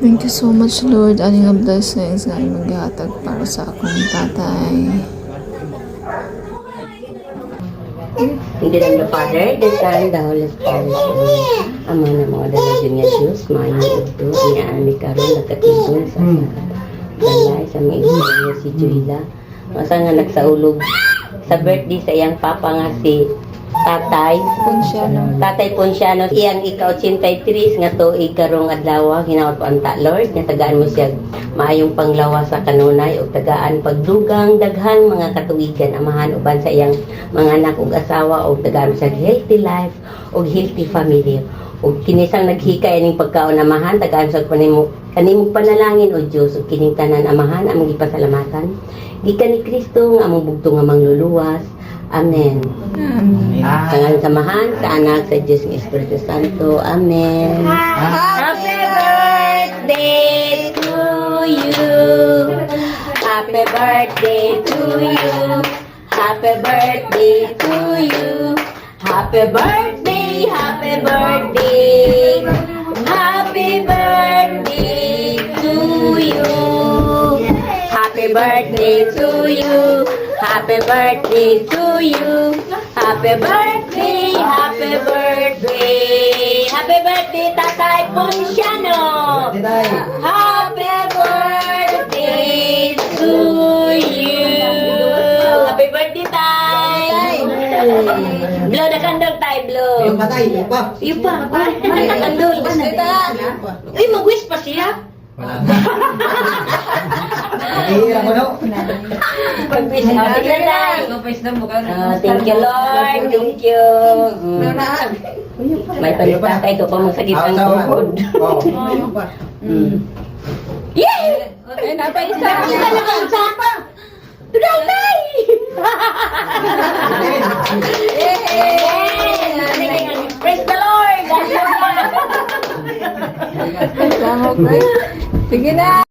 Thank you so much, Lord. Aning nga blessings nga imong gihatag para sa akong tatay. In the name of the Father, the Son, the Holy Spirit. Ama na mga dalagyan nga Diyos, maayon ito, inaan ni Karon, nakatibol sa balay, sa may niya si Juila. Masa nga nagsaulog sa birthday sa iyang papa nga si Tatay Ponciano. Tatay Ponciano, iyang ika-83 nga tuig karong adlaw, hinaot po ang Lord, nga tagaan mo siya maayong panglawas sa kanunay o tagaan pagdugang daghang mga katuigan amahan uban sa iyang mga anak ug asawa o tagaan mo siya healthy life o healthy family ug kinisang naghikay ning pagkaon amahan tagaan sa kanimong panalangin o Dios ug kining tanan amahan among gipasalamatan gikan ni Kristo nga among bugtong nga mangluluwas. Amen. Sa samahan sa anak sa Diyos ng Espiritu Santo. Amen. Happy birthday to you. Happy birthday to you. Happy birthday to you. Happy birthday, happy birthday. Happy birthday to you. Happy birthday to you. Happy birthday to you. Happy birthday, happy birthday. Happy birthday, Tatay Ponciano. Happy birthday to you. Happy birthday, Tay. Blow the candle, Tay, blow. Yung patay, yung pa. Yung pa. Candle. Uy, mag-wish pa siya. Wala na. Nakihira ko daw. Pag-wish. Tignan lang. Thank you, Lord. Thank you. May palita kayo ito pa magsakit ang tuhod. Yay! Ay, napaisa. Isa lang ang sapa. Tuday, tay! Praise the Lord! Sige na.